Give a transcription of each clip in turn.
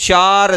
4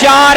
4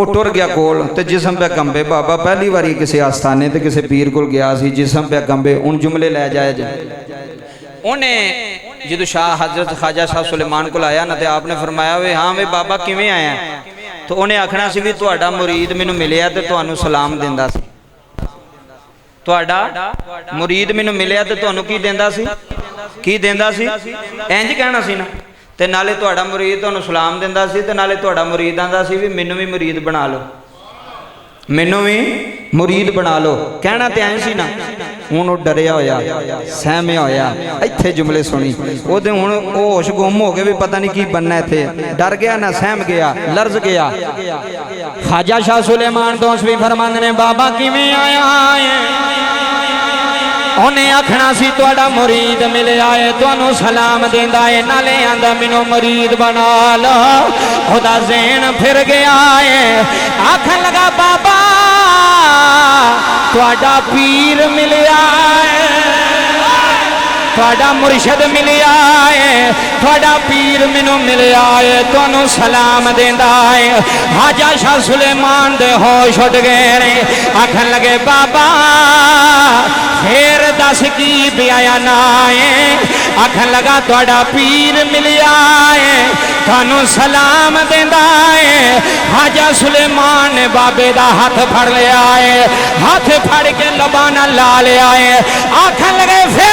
وہ ٹر گیا کول تے جسم پہ کمبے بابا پہلی باری کسی آستانے تے کسی پیر کول گیا سی جسم پہ کمبے ان جملے لے جائے انہیں جدو شاہ حضرت خواجہ شاہ سلیمان کو آیا نا تے آپ نے فرمایا وے ہاں وے بابا کیویں آیا تو انہیں آکھنا سی بھی تہاڈا مرید مینوں ملیا تے تانوں سلام دیندا سی تہاڈا مرید مینوں ملیا تے تانوں کی دیندا سی کی دیندا سی انج کہنا سی نا تے نالے تہاڈا مرید تانوں سلام دیندا سی تے نالے تہاڈا مرید آندا سی بھی مینوں بھی مرید بنا لو مینوں بھی مرید بنا لو کہنا تے ایਂ سی نا ہن او ڈریا ہویا سہمیا ہویا ایتھے جملے سنی او تے ہن او ہوش گم ہو گئے بھی پتہ نہیں کی بننا ایتھے ڈر گیا نا سہم گیا لرز گیا خواجہ شاہ سلیمان دوسویں فرماندے نے بابا کیویں آیا انہیں آکھنا سی تہاڈا مرید ملیا ہے تانوں سلام دیندا ہے نالے آندا مینوں مرید بنا لو خدا ذہن پھر گیا ہے آکھن لگا بابا تہاڈا پیر ملیا ہے تہاڈا مرشد ملیا ہے تہاڈا پیر مینوں ملیا ہے تانوں سلام دیندا ہے خواجہ شاہ سلیمان دے ہوش اٹھ گئے نے آکھن لگے بابا پھر دس کی بیایا نہ ہے آکھن لگا تہاڈا پیر ملیا ہے تانوں سلام دیندا ہے خواجہ سلیمان نے بابے دا ہاتھ پھڑ لیا ہے ہاتھ پھڑ کے لباں نال لا لیا ہے آکھن لگے پھر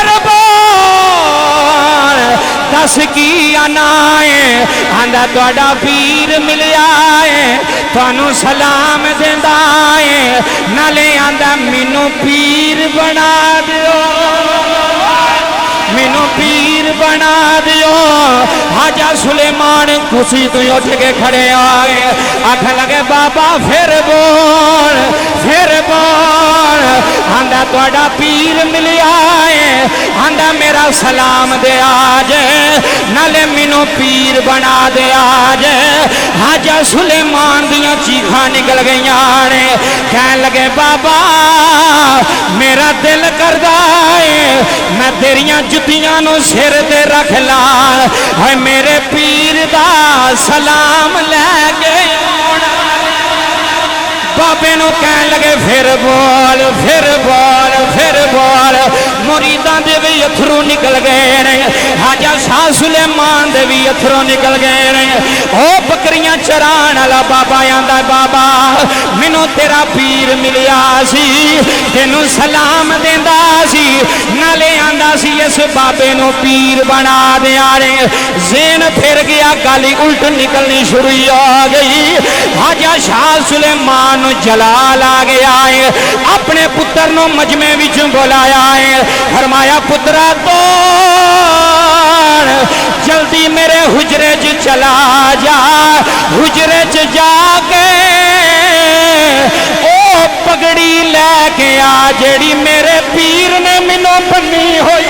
دس کی آنا ہے آندا تہاڈا پیر ملیا ہے تانوں سلام دیندا ہے نالے آندا مینوں پیر بنا دیو مینوں پیر بنا دیو خواجہ سلیمان خوشی تو اٹھ کے کھڑے آئے آکھن لگے بابا پھر بول آندا تہاڈا پیر ملیا ہے آندا میرا سلام دے آج نالے مینوں پیر بنا دے آج خواجہ سلیمان دیاں چیخاں نکل گئیاں نے کہن لگے بابا میرا دل کردا ہے میں تیریاں جتیاں نو سر تے رکھ لا ہے میرے پیر دا سلام لے کے بابے نو کہن لگے پھر بول مریداں دے بھی اتھرو نکل گئے نے خواجہ شاہ سلیمان دے بھی اتھرو نکل گئے نے او بکریاں چران والا بابا آندا بابا مینوں تیرا پیر ملیا سی تینوں سلام دیندا سی نالے آندا سی اس بابے نو پیر بنا دیا رے ذہن پھر گیا گالی الٹ نکلنی شروع ہو گئی خواجہ شاہ سلیمان جلال آ گیا ہے اپنے پتر نو مجمع وچ بلایا ہے فرمایا پترا توڑ جلدی میرے حجرے چ چلا جا حجرے چ جا کے او پگڑی لے کے آ جیڑی میرے پیر نے مینوں بنی ہوئی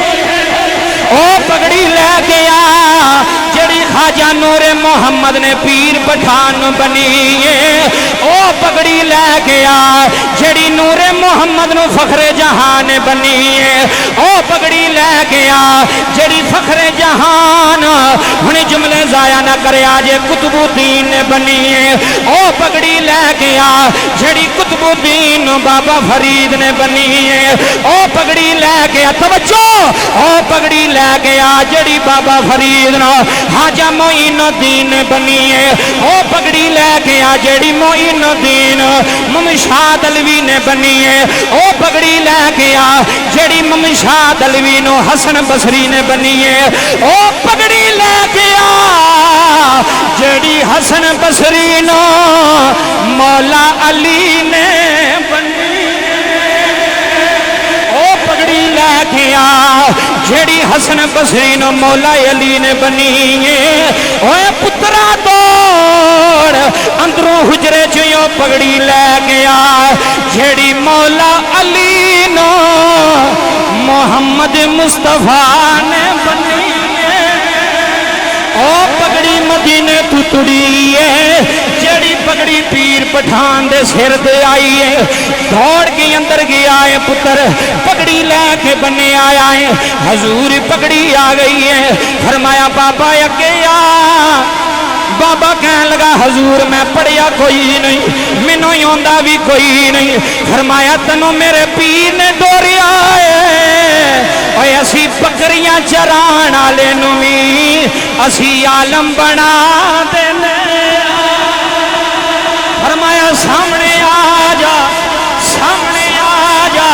او پگڑی لے کے آ جڑی خواجہ نور محمد نے پیر پٹھان بنی ہے او پگڑی لے کے آ جڑی نور محمد نو فخر جہان بنی ہے او پگڑی لے کے آ جڑی فخر جہان ہن جملے ضائع نہ کرے آجے قطب الدین بنی ہے او پگڑی لے کے آ جڑی قطب الدین بابا فرید نے بنی ہے او پگڑی لے کے آ توجہ او پگڑی لے کے آ جڑی بابا فرید نو خواجہ معین الدین بنی ہے او پگڑی لے کے آ جڑی معین الدین ممشاد علوی نے بنی ہے او پگڑی لے کے آ جڑی ممشاد علوی نو حسن بصری نے بنی ہے او پگڑی لے کے آ جڑی حسن بصری نو مولا علی نے بنی پگڑی لے کے آ جیڑی حسن بصری نو مولا علی نے بنی ہے اوے پترا توڑ اندروں حجرے چوں پگڑی لے کے آ جیڑی مولا علی نو محمد مصطفیٰ نے بنی ہے او پگڑی مدینے تو تڑی ہے جیڑی پگڑی پیر پٹھان دے سر دے آئی ہے دوڑ کے اندر گیا ہے پتر پگڑی لے کے بنے آیا ہے حضور پگڑی آ گئی ہے فرمایا بابا اگے آ بابا کہن لگا حضور میں پڑھیا کوئی نہیں مینوں ہی آندا بھی کوئی نہیں فرمایا تینوں میرے پیر نے ڈوریا ہے اوے اسی بکریاں چران والے نوں وی اسی عالم بنا دینے فرمایا سامنے آ جا سامنے آ جا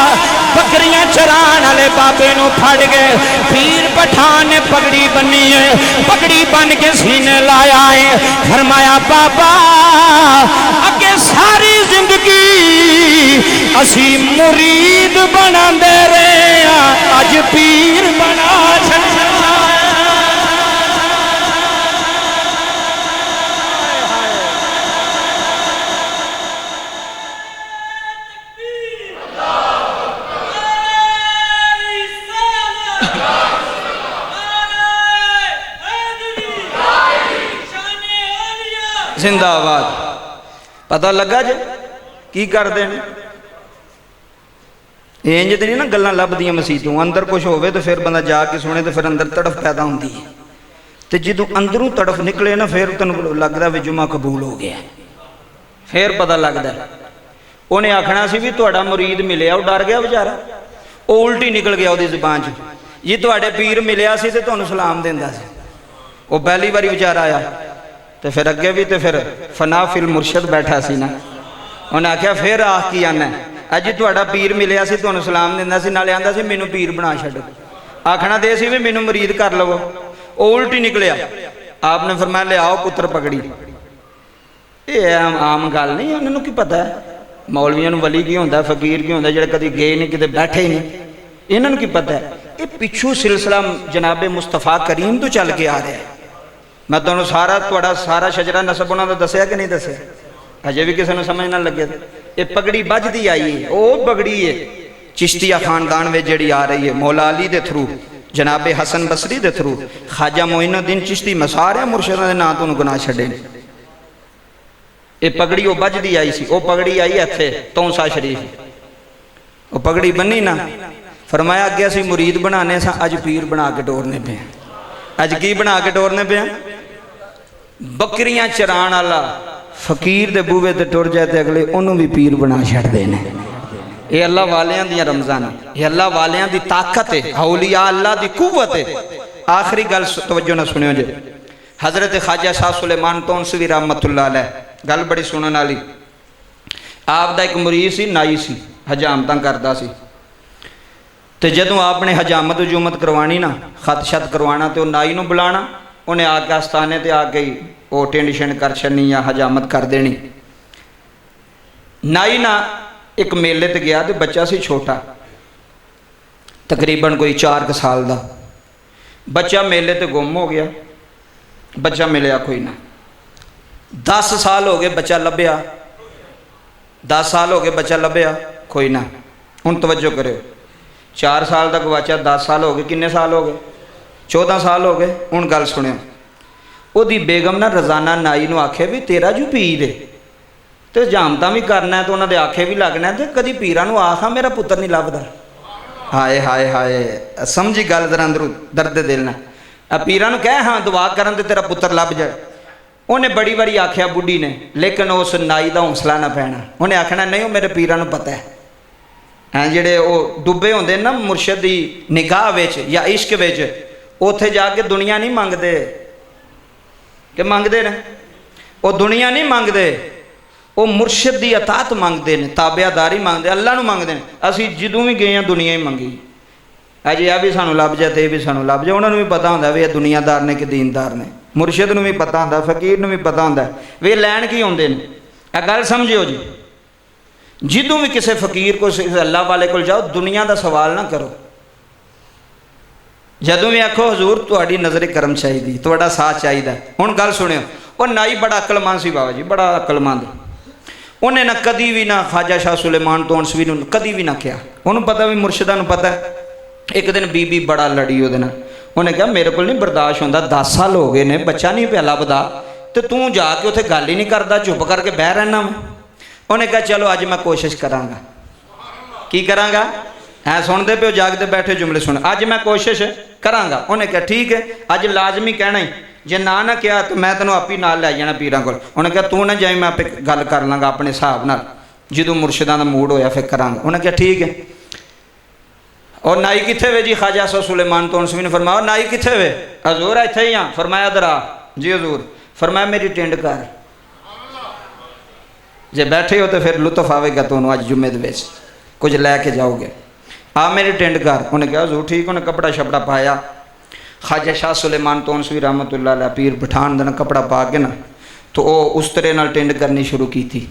بکریاں چران والے بابے نو پھڑ گئے پیر پٹھان نے پگڑی بنی ہے پگڑی بن کے سینے لایا ہے فرمایا بابا اگے ساری زندگی اسی مرید بنا دے رہے ہیں اج پیر بنا چھڑا زندہ آباد پتہ لگا جے کی کر دیں انج تے نہیں نا گلاں لبدیاں مسیتوں اندر کچھ ہوئے تو پھر بندہ جا کے سنے تو پھر اندر تڑف پیدا ہوندی ہے تے جدوں اندروں تڑف نکلے نا پھر تینوں لگدا وی جمعہ قبول ہو گیا پھر پتہ لگدا انہیں آکھنا سی بھی تہاڈا مرید ملیا وہ ڈر گیا بیچارہ وہ الٹی نکل گیا وہ زبان چ جی تہاڈے پیر ملیا سی تے تانوں سلام دیندا سی وہ پہلی باری بیچارہ آیا تو پھر اگے بھی تو پھر فنا فی المرشد بیٹھا سی نا انہیں آکھیا پھر آخ کی آنا ہے اج تہاڈا پیر ملیا سی تانوں سلام دیندا سی نالے آندا سی مینوں پیر بنا چھڈو آکھنا دے سی بھی مینوں مرید کر لو وہ الٹی نکلیا آپ نے فرمایا لے آؤ پتر پگڑی یہ عام گل نہیں انہوں کی پتہ ہے مولویاں نوں ولی کی ہوندا فقیر کی ہوندا جڑے کدی گئے نہیں کتے بیٹھے ہی نہیں انہوں کی پتہ ہے یہ پچھو سلسلہ جناب مصطفیٰ کریم تو چل کے آ رہا ہے میں تمہیں سارا شجرہ نسب انہوں نے دسیا کہ نہیں دسیا اجے بھی کسی نے سمجھ نہ لگے یہ پگڑی بجتی آئی ہے وہ پگڑی ہے چشتیہ خاندان میں جڑی آ رہی ہے مولا علی دے تھرو جناب حسن بصری دے تھرو خواجہ معین الدین چشتی میں سارے مرشدوں دے نام تو گناہ چھڈے یہ پگڑی وہ بجتی آئی سی وہ پگڑی آئی ایتھے تونسا شریف وہ پگڑی بنی نا فرمایا اگے اسی مرید بنانے سا اج پیر بنا کے ٹورنے پہ اج کی بنا کے ٹورنے پہ بکریاں چران والا فقیر دے بوے تے ٹر جائے تے اگلے انہوں بھی پیر بنا چھڑ دینے یہ اللہ والیاں دیاں رمضان یہ اللہ والیاں دی طاقت ہے اولیاء اللہ دی قوت ہے آخری گل توجہ نہ سنیو جے حضرت خواجہ شاہ سلیمان تونسوی رحمت اللہ علیہ گل بڑی سنن والی آپ دا ایک مرید سی نائی سی حجامتاں کردا سی تے جدوں آپ نے حجامت وجومت کروانی نا خط شت کروانا تے وہ نائی نو بلانا انہیں آ کے آستانے تے آ گئی وہ ٹینڈ شینڈ کر چھڑنی یا حجامت کر دینی نائی نا ایک میلے تے گیا تے بچہ سی چھوٹا تقریباً کوئی 4 سال دا بچہ میلے تے گم ہو گیا بچہ ملیا کوئی نہ 10 سال ہو گئے بچہ لبیا 10 سال ہو گئے بچہ لبیا کوئی نہ ان توجہ کرے 4 سال تک بچہ 10 سال ہو گئے کنے سال ہو گئے 14 سال ہو گئے ان گل سنیں وہ دی بیگم نہ رضانہ نائی نو آکھے بھی تیرا جو پی دے تو جامتاں بھی کرنا ہے تو انہوں دے آکھے بھی لگنا ہے تو کدی پیرا نو آکھا میرا پتر نہیں لب دا ہائے ہائے ہائے سمجھی گل در اندروں درد دل نہ پیرا نو کہے ہاں دعا کرن تے تیرا پتر لب جائے انہیں بڑی بڑی آکھیا بڑھی نے لیکن اس نائی دا حوصلہ نہ پینا انہیں آکھنا نہیں میرے پیرا نو پتہ ہے جڑے وہ ڈبے ہوندے نا مرشد دی نگاہ وچ یا عشق وچ اوتھے جا کے دنیا نہیں مانگ دے کہ مانگ دے نا وہ دنیا نہیں مانگ دے وہ مرشد دی اطاعت مانگ دے نے تابعہ داری مانگ دے اللہ نو مانگ دے اسی جدوں بھی گئے ہیں دنیا ہی مانگی اج یہ بھی سانو لب جائے تے بھی سانو لب جائے انہوں نے بھی پتہ ہوندا ہے یہ دنیا دار نے کہ دین دار نے مرشد نو بھی پتہ ہوندا ہے فقیر نو بھی پتہ ہوندا ہے وہ لین کی ہوندے نے اے گل سمجھو جی جدوں بھی کسی فقیر کو اللہ والے کو جاؤ دنیا دا سوال نہ کرو جدوں بھی آکھو حضور تہاڈی نظر کرم چاہیے تہاڈا ساتھ چاہیے ہن گل سنو وہ نائی بڑا عقل مند سی بابا جی بڑا عقل مند انہیں نہ کدی بھی نہ خواجہ شاہ سلیمان تونسوی نے کدی بھی نہ کیا انہوں پتہ بھی مرشدہ نو پتہ ہے ایک دن بی بی بڑا لڑی وہ دن انہیں کہا میرے کو نہیں برداشت ہوندہ 10 سال ہو گئے نے بچہ نہیں پہ لبدا تو توں جا کے اتنے گل ہی نہیں کردا چپ کر کے بہ رہنا میں انہیں کہا چلو اج میں کوشش کراں گا کی کراں گا ہے سن دے پہ جاگتے بیٹھے جملے سن اج میں کوشش کراں گا انہیں کہا ٹھیک ہے اج لازمی کہنا ہی ਜੇ ਨਾ ਕਿਹਾ ਤਾਂ ਮੈਂ ਤੈਨੂੰ ਆਪੀ ਨਾਲ ਲੈ ਜਾਣਾ ਪੀਰਾਂ ਕੋਲ। ਉਹਨੇ ਕਿਹਾ ਤੂੰ ਨਾ ਜਾਈ, ਮੈਂ ਆਪੇ ਗੱਲ ਕਰ ਲਾਂਗਾ ਆਪਣੇ ਹਿਸਾਬ ਨਾਲ, ਜਦੋਂ ਮੁਰਸ਼ਿਦਾਂ ਦਾ ਮੂਡ ਹੋਇਆ ਫਿਰ ਕਰਾਂਗਾ। ਉਹਨੇ ਕਿਹਾ ਠੀਕ ਹੈ। اور نائی کتھے وے جی؟ خواجہ صاحب سلیمان تونسوی نے فرمایا نائی کتھے وے؟ حضور ایتھے ہی ہاں۔ فرمایا ادھر آ۔ جی حضور۔ فرمایا میری ٹینڈ کر، جے بیٹھے ہو تو پھر لطف آوے گا تو آج جمعے دے وچ کچھ لے کے جاؤ گے، آ میری ٹینڈ کر۔ انہیں کہا حضور ٹھیک۔ انہیں کپڑا شپڑا پایا، خواجہ شاہ سلیمان تونسوی رحمت اللہ علیہ پیر پٹھان دن کپڑا پا کے نا تو وہ اس طرح نال ٹینڈ کرنی شروع کی تھی۔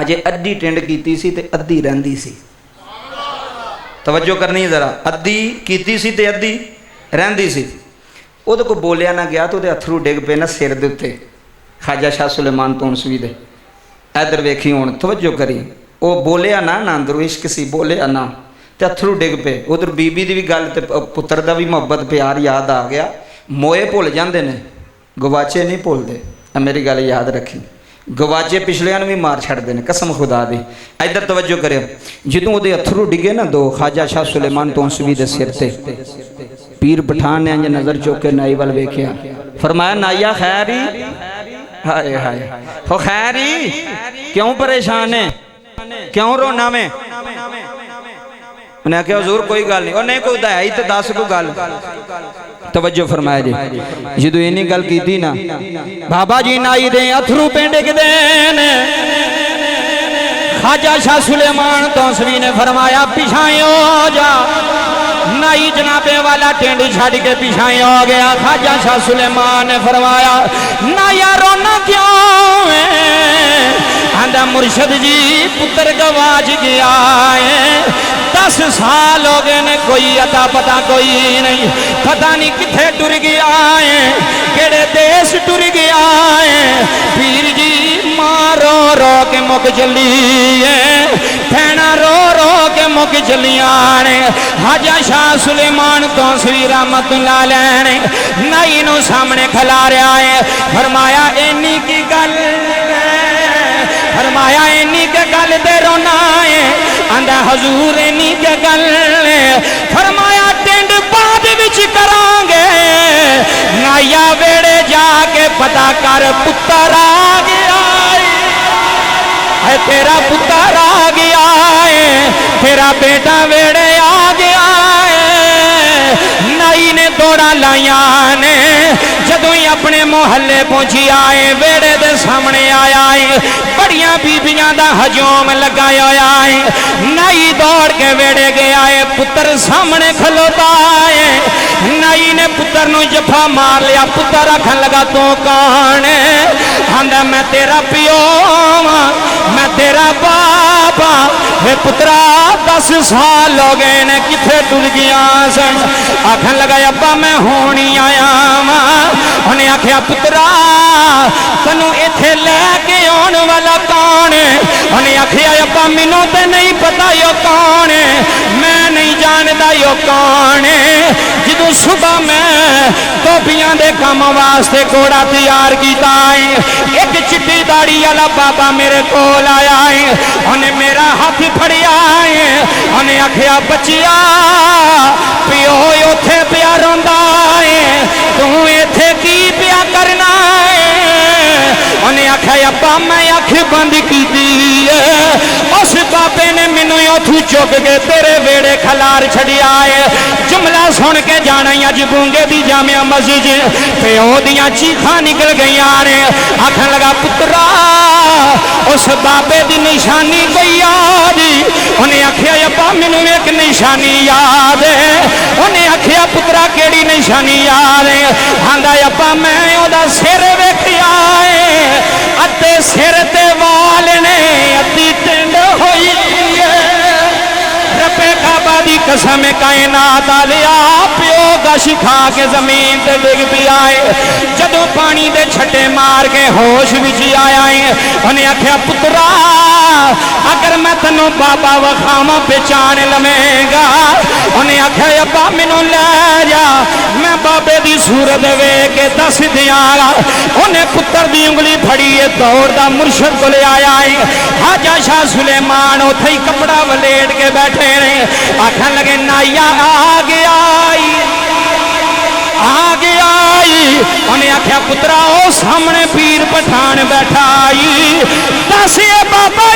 اجے ادھی ٹینڈ کیتی سی تے ادھی رہندی سی، توجہ کرنی ذرا، ادھی کیتی سی تے ادھی رہندی سی۔ وہ تو کوئی بولیا نہ گیا تو وہ اتھرو ڈگ پے نا سر دے اتتے خواجہ شاہ سلیمان تونسوی دے۔ ادھر ویکھی ہون، توجہ کری، وہ بولیا نہ اندرو عشق سی، بولیا نہ تے اتھرو ڈگ پے۔ ادھر بی بی دی بھی گل تے پتر دا بھی محبت پیار یاد آ گیا۔ موئے بھول جاندے نے، گواچے نہیں بھولدے، میری گل یاد رکھی، گواچے پچھلیاں بھی مار چھڑ دے نے، قسم خدا دی۔ ادھر توجہ کرے، جدوں دے اتھرو ڈگے نا دو خواجہ شاہ سلیمان تونسوی دے سر تے، پیر پٹھان نے انج نظر چوکے نائی وال ویکھیا، فرمایا نائیا خیری؟ ہائے ہائے ہو خیری؟ کیوں پریشان ہے؟ کیوں رونا میں؟ انہیں کہا حضور کوئی گل نہیں۔ اور نہیں کوئی دائی تے دس کو گل۔ توجہ فرمایا جی، جدو اینی گل کی تھی نا بابا جی نائی دے اتھرو پینڈ کے دین، خواجہ شاہ سلیمان تونسوی نے فرمایا پیچھائیں ہو جا۔ نائی جنابے والا ٹینڈ چھڑ کے پیچھائیں ہو گیا۔ خواجہ شاہ سلیمان نے فرمایا نایا رونا کیوں ہے؟ آندھا مرشد جی پتر گواچ گیا ہے، 10 سال ہو گئے نے، کوئی عطا پتہ کوئی نہیں، پتہ نہیں کتھے ٹر گیا ہے، کیڑے دیس ٹر گیا ہے۔ پیر جی ماں رو رو کے مک چلی ہے، بھینا رو رو کے مک چلیاں نے۔ خواجہ شاہ سلیمان تونسوی رحمت اللہ علیہ نے نائی نو سامنے کھلا رہا ہے، فرمایا اینی کی گل، فرمایا اینی کے گل دے رونا ہے؟ آندھا حضور اینی کے گل، فرمایا ٹینڈ بعد وچ کرانگے، نائیا ویڑے جا کے پتہ کر پتر آ گیا ہے، تیرا پتر آ گیا ہے، تیرا بیٹا ویڑے آ گیا ہے۔ نائی نے دوڑا لائیاں نے، جدوں ہی اپنے محلے پہنچی آئے، ویڑے دے سامنے آیا ہے، بڑیاں بیبیاں دا ہجوم لگایا ہے۔ نائی دوڑ کے ویڑے گیا ہے، پتر سامنے کھلوتا ہے۔ نائی نے پتر نو جفا مار لیا، پتر آکھن لگا تو کون ہے؟ آندا میں تیرا پیو، میں تیرا بابا۔ اے پترا 10 سال ہو گئے نے، کتھے ٹر گیا سن؟ آکھن لگا ابا میں ہونی آیا ماں۔ انہیں آکھیا پترا تنو ایتھے لے کے آن والا کون ہے؟ انہیں آکھیا ابا مینوں تے نہیں پتا یو کون ہے، میں نہیں جاندا یو کون ہے۔ جدو صبح میں ٹوپیاں دے کام واسطے گھوڑا تیار کیتا ہے، ایک چٹی داڑھی والا بابا میرے کول آیا ہے، انہیں میرا ہاتھ پھڑیا ہے، انہیں آکھیا بچیا پیو اوتھے پیا روندا ہے، تو ایتھے کی پیا کرنا ہے؟ انہیں آکھیا ابا میں اکھ بند کیتی ہے، اس بابے نے مینوں اوتھوں چک کے تیرے ویڑے کھلار چھڑیا ہے۔ جملہ سن کے جانا ہی اج گونگے دی جامعہ مسجد پیو دیاں چیخاں نکل گئیاں نے۔ آکھن لگا پترا اس بابے دی نشانی کوئی یاد؟ انہیں آکھیا ابا مینوں ایک نشانی یاد ہے۔ انہیں آکھیا پترا کیڑی نشانی یاد ہے؟ آندا ابا میں اودا سر ویکھیا ہے، اتے سر تے وال نے، اتی ٹنڈ ہوئی ہے۔ رب کعبہ دی قسم کائنات آلیا پیو گش کھا کے زمین تے ڈگ پی آئے۔ جدو پانی دے چھٹے مار کے ہوش وچ آیا ہے، انہیں آکھیا پترا اگر میں تنوں بابا وخاما پہچان لمیں گا۔ انہیں آکھیا ابا مینوں لے جا، میں بابے دی صورت وے کے دس دیاں گا۔ انہیں پتر دی انگلی پھڑی ہے، دوڑ دا مرشد کو لے آیا ہے۔ خواجہ شاہ سلیمان اوتھے ہی کپڑا ولیٹ کے بیٹھے رہے، آکھن لگے نائیا آ گیا آ گیا انہیں آکھیا پترا او سامنے پیر پٹھان بیٹھا آئی دس یہ بابا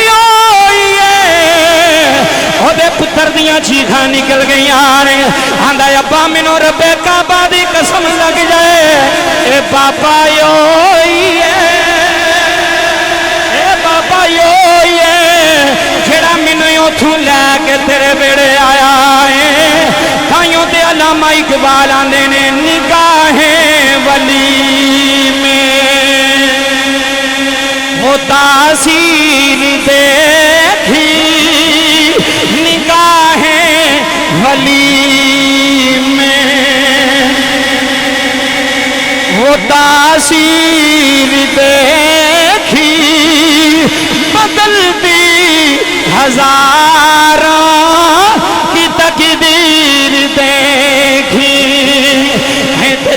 او دے پتر دیاں چیخاں نکل گئی آنے آندہ ابا منو رب کعبہ دی قسم لگ جائے اے بابا اے بابا جڑا منو اتھوں لے کے تیرے بیڑے آیا ہے تائیوں تے علامہ اقبال آندے نے نگاہیں ولی میں وہ تاثیر دیکھی نگاہیں ولی میں وہ تاثیر دیکھی بدلتی ہزاروں کی تقدیر دیکھی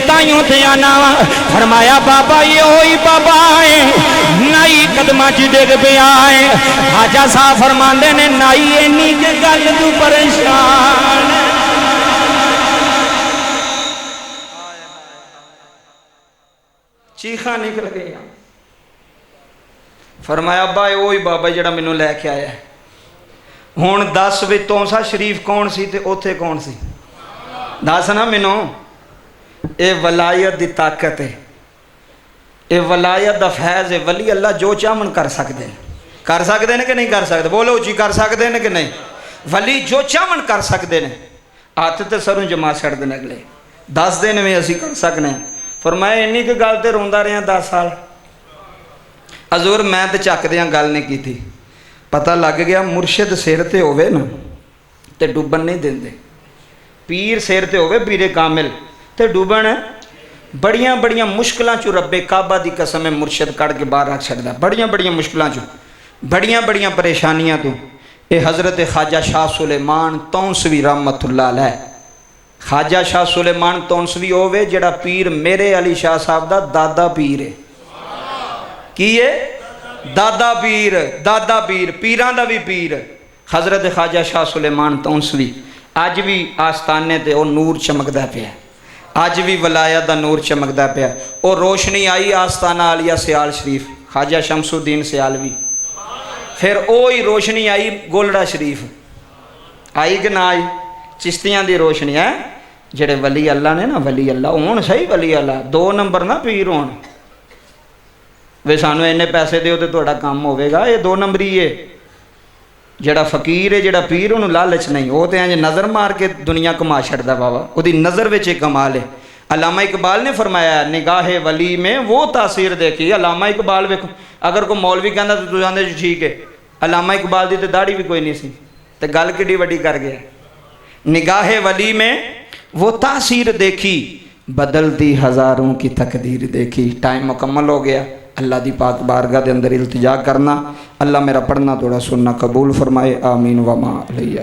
تائیوں تے آنا فرمایا بابا یہ ہوئی بابا ہے نائی قدمہ چی دیکھ پہ آئے خواجہ صاحب فرماندے نے نائی اینی کے گل تو پریشان چیخاں نکل گئی فرمایا ابا اے وہی بابا جڑا مینوں لے کے آیا ہے ہن دس وچ تونسا شریف کون سی تے اوتھے کون سی دس نا مینوں اے ولایت دی طاقت ہے اے ولایت دا فیض ہے ولی اللہ جو چاہن کر سکتے ہیں کہ نہیں کر سکتے بولو جی کر سکتے ہیں کہ نہیں ولی جو چاہن کر سکتے ہیں ہاتھ تے سروں جما چھڑ دین اگلے 10 دن میں اسی کر سکنے فرمایا انی کہ گل تے روندا رہیا 10 سال حضور میں تے چکدیاں گل نہیں کیتی پتہ لگ گیا مرشد سر تے ہوے نا تے ڈوبن نہیں دیندے پیر سر تے ہوے پیر کامل تے ڈوبن بڑیاں بڑیاں مشکلاں چو رب کعبہ دی قسم مرشد کڑ کے باہر رکھ چھڑدا بڑیاں بڑیاں مشکلاں چو بڑیاں بڑیاں پریشانیاں تو اے حضرت خواجہ شاہ سلیمان تونسوی رحمت اللہ علیہ خواجہ شاہ سلیمان تونسوی ہووے جڑا پیر میرے علی شاہ صاحب دا دادا پیر ہے کی ہے دادا پیر پیران دا بھی پیر حضرت خواجہ شاہ سلیمان تونسوی آج بھی آستانے تے او نور چمکدا پیا آج بھی ولایت دا نور چمکدا پیا او روشنی آئی آستانہ علیہ سیال شریف خواجہ شمس الدین سیالوی پھر اوہی روشنی آئی گولڑا شریف آئی کہ نہ آئی چشتیاں دی روشنی ہے جڑے ولی اللہ نے نا ولی اللہ ہون صحیح ولی اللہ 2 نمبر نہ پیر ہون وے سانو اینے پیسے دیو تے تہاڈا کام ہوے گا یہ 2 نمبری ہے جڑا فقیر ہے جڑا پیر انہوں لالچ نہیں وہ تے نظر مار کے دنیا کما چھڑدا بابا وہ دی نظر وچ ایک کمال ہے علامہ اقبال نے فرمایا نگاہ ولی میں وہ تاثیر دیکھی علامہ اقبال ویکھو اگر کوئی مولوی کہندا تو تساں دے ٹھیک ہے علامہ اقبال دی تے داڑھی بھی کوئی نہیں سی تے گل کڈی وڈی کر گیا نگاہ ولی میں وہ تاثیر دیکھی بدلتی ہزاروں کی تقدیر دیکھی ٹائم مکمل ہو گیا اللہ دی پاک بارگاہ دے اندر التجا کرنا اللہ میرا پڑھنا تھوڑا سننا قبول فرمائے آمین وما علیہ